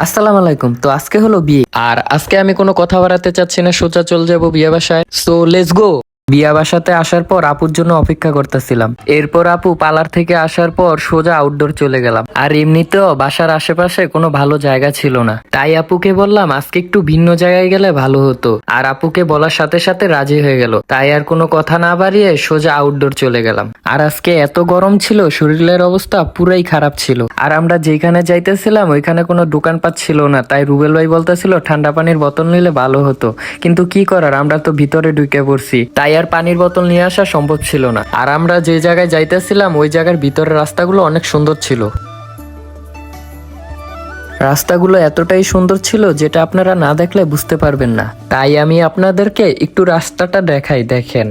আসসালামু আলাইকুম। তো আজকে হলো বিয়ে, আর আজকে আমি কোনো কথা বাড়াতে চাচ্ছি না, সোজা চলে যাবো বিয়ে বাসায়। So let's go. বিয়া বাসাতে আসার পর আপুর জন্য অপেক্ষা করতেছিলাম। এরপর আপু পার্লার থেকে আসার পর সোজা আউটডোর চলে গেলাম। আর এমনিতেও বাসার আশেপাশে কোনো ভালো জায়গা ছিল না, তাই আপুকে বললাম আজকে একটু ভিন্ন জায়গায় গেলে ভালো হতো। আর আপুকে বলার সাথে সাথে রাজি হয়ে গেল, তাই আর কোনো কথা না বাড়িয়ে সোজা আউটডোর চলে গেলাম। আর আজকে এত গরম ছিল, শরীরের অবস্থা পুরাই খারাপ ছিল। আর আমরা যেখানে যাইতেছিলাম ওইখানে কোনো দোকানপাট ছিল না, তাই রুবেল ভাই বলতেছিল ঠান্ডা পানির বোতল নিলে ভালো হতো, কিন্তু কি করার, আমরা তো ভিতরে ঢুকে পড়ছি, তাই আর পানির বোতল নিয়ে আসা সম্ভব ছিল না। আর আমরা যে জায়গায় যাইতেছিলাম ওই জায়গার ভিতরের রাস্তাগুলো অনেক সুন্দর ছিল। রাস্তাগুলো এতটাই সুন্দর ছিল যেটা আপনারা না দেখলে বুঝতে পারবেন না, তাই আমি আপনাদেরকে একটু রাস্তাটা দেখাই, দেখেন।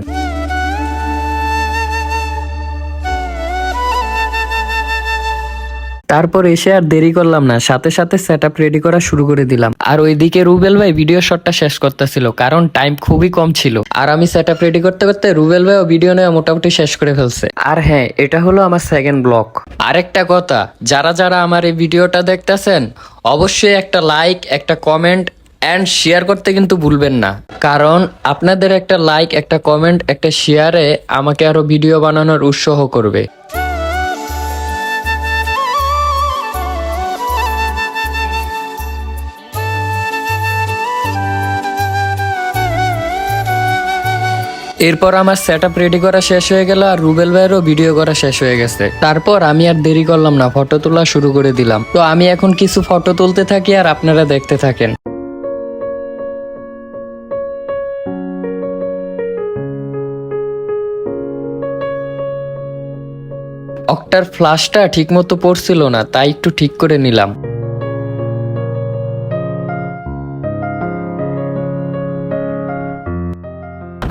তারপর এসে আর দেরি করলাম না, সাথে সাথে সেটআপ রেডি করা শুরু করে দিলাম। আর ওইদিকে রুবেল ভাই ভিডিও শটটা শেষ করতেছিল, কারণ টাইম খুবই কম ছিল। আর আমি সেটআপ রেডি করতে করতে রুবেল ভাইও ভিডিও নেওয়া মোটামুটি শেষ করে ফেলছে। আর হ্যাঁ, এটা হলো আমার সেকেন্ড ব্লগ। আরেকটা কথা, যারা যারা আমার এই ভিডিওটা দেখতেছেন অবশ্যই একটা লাইক, একটা কমেন্ট অ্যান্ড শেয়ার করতে কিন্তু ভুলবেন না, কারণ আপনাদের একটা লাইক, একটা কমেন্ট, একটা শেয়ারে আমাকে আরো ভিডিও বানানোর উৎসাহ করবে। এরপর আমার সেটআপ রেডি করা শেষ হয়ে গেল, আর রুবেল ভাইয়েরও ভিডিও করা শেষ হয়ে গেছে। তারপর আমি আর দেরি করলাম না, ফটো তোলা শুরু করে দিলাম। তো আমি এখন কিছু ফটো তুলতে থাকি আর আপনারা দেখতে থাকেন। অক্টার ফ্ল্যাশটা ঠিক মতো পড়ছিল না, তাই একটু ঠিক করে নিলাম।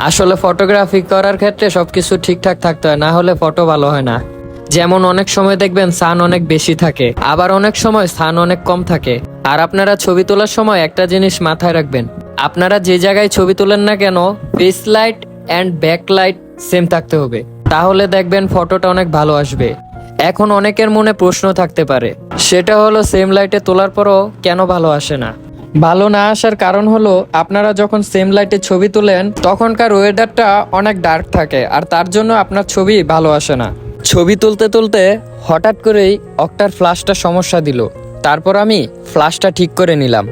আসলে ফটোগ্রাফি করার ক্ষেত্রে সবকিছু ঠিকঠাক থাকতে হয়, না হলে ফটো ভালো হয় না। যেমন অনেক সময় দেখবেন সান অনেক বেশি থাকে, আবার অনেক সময় সান অনেক কম থাকে। আর আপনারা ছবি তোলার সময় একটা জিনিস মাথায় রাখবেন, আপনারা যে জায়গায় ছবি তোলেন না কেন, face light and back light same থাকতে হবে, তাহলে দেখবেন ফটোটা অনেক ভালো আসবে। এখন অনেকের মনে প্রশ্ন থাকতে পারে, সেটা হলো সেম লাইটে তোলার পরও কেন ভালো আসে না। ভালো না আসার কারণ হলো, আপনারা যখন সেম লাইটে ছবি তোলেন তখনকার ওয়েদারটা অনেক ডার্ক থাকে, আর তার জন্য আপনার ছবি ভালো আসে না। ছবি তুলতে তুলতে হঠাৎ করেই অক্টার ফ্ল্যাশটা সমস্যা দিল, তারপর আমি ফ্ল্যাশটা ঠিক করে নিলাম।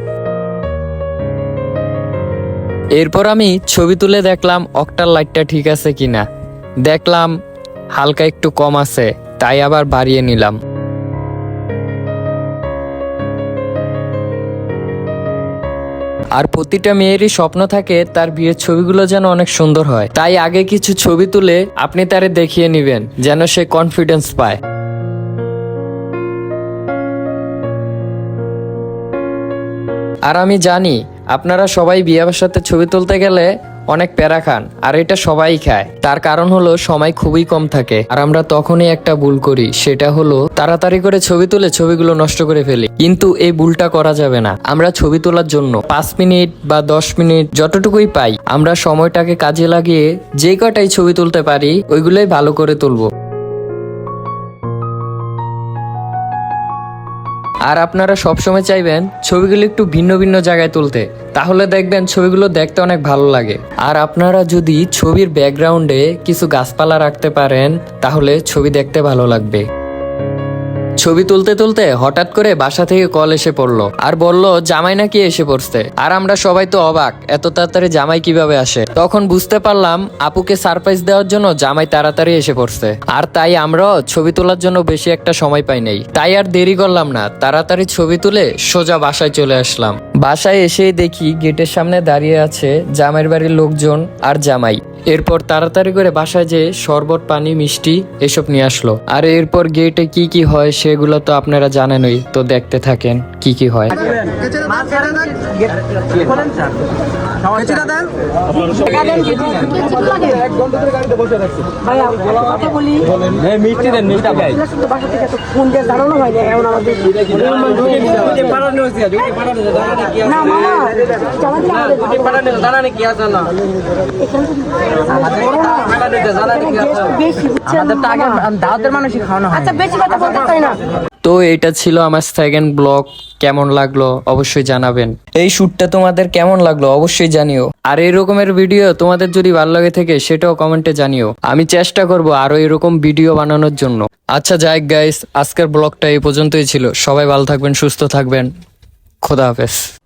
এরপর আমি ছবি তুলে দেখলাম অক্টার লাইটটা ঠিক আছে কিনা, দেখলাম হালকা একটু কম আছে, তাই আবার বাড়িয়ে নিলাম। আর প্রতিটা মেয়েরই স্বপ্ন থাকে তার বিয়ের ছবিগুলো যেন অনেক সুন্দর হয়, তাই আগে কিছু ছবি তুলে আপনি তারে দেখিয়ে নিবেন, যেন সে কনফিডেন্স পায়। আর আমি জানি আপনারা সবাই বিয়ে বাসাতে ছবি তুলতে গেলে অনেক প্যারা খান, আর এটা সবাই খায়। তার কারণ হলো সময় খুবই কম থাকে, আর আমরা তখনই একটা ভুল করি, সেটা হলো তাড়াতাড়ি করে ছবি তুলে ছবিগুলো নষ্ট করে ফেলি। কিন্তু এই ভুলটা করা যাবে না। আমরা ছবি তোলার জন্য 5 মিনিট বা 10 মিনিট যতটুকুই পাই, আমরা সময়টাকে কাজে লাগিয়ে যে কটাই ছবি তুলতে পারি ওইগুলোই ভালো করে তুলবো। আর আপনারা সবসময় চাইবেন ছবিগুলো একটু ভিন্ন ভিন্ন জায়গায় তুলতে, তাহলে দেখবেন ছবিগুলো দেখতে অনেক ভালো লাগে। আর আপনারা যদি ছবির ব্যাকগ্রাউন্ডে কিছু গাছপালা রাখতে পারেন তাহলে ছবি দেখতে ভালো লাগবে। ছবি তুলতে তুলতে হঠাৎ করে বাসা থেকে কল এসে পড়লো, আর বলল জামাই নাকি এসে পড়ছে। আর আমরা সবাই তো অবাক, এত তাড়াতাড়ি জামাই কিভাবে আসে। তখন বুঝতে পারলাম আপুকে সারপ্রাইজ দেওয়ার জন্য জামাই তাড়াতাড়ি এসে পড়ছে, আর তাই আমরাও ছবি তোলার জন্য বেশি একটা সময় পাই নাই। তাই আর দেরি করলাম না, তাড়াতাড়ি ছবি তুলে সোজা বাসায় চলে আসলাম। বাসায় এসেই দেখি গেটের সামনে দাঁড়িয়ে আছে জামাইয়ের বাড়ির লোকজন আর জামাই। এরপর তাড়াতাড়ি করে বাসায় যে শরবত, পানি, মিষ্টি এসব নিয়ে আসলো। আর এরপর গেটে কি কি হয় সেগুলো তো আপনারা জানেনই, তো দেখতে থাকেন কি কি হয়। আমাদের তো আগে দাওয়াতের মানুষই খাওয়ানো হয়। আচ্ছা বেশি কথা বলতে চাই না। তো এটা ছিল আমার সেকেন্ড ব্লগ। কেমন লাগলো অবশ্যই জানাবেন। এই শ্যুটটা তোমাদের কেমন লাগলো অবশ্যই জানিও। আর এই রকমের ভিডিও তোমাদের যদি ভালো লাগে থাকে সেটাও কমেন্টে জানিও। আমি চেষ্টা করব আরো এরকম ভিডিও বানানোর জন্য। আচ্ছা যাই গাইস, আজকের ব্লগটা এই পর্যন্তই ছিল। সবাই ভালো থাকবেন, সুস্থ থাকবেন। খোদা হাফেজ।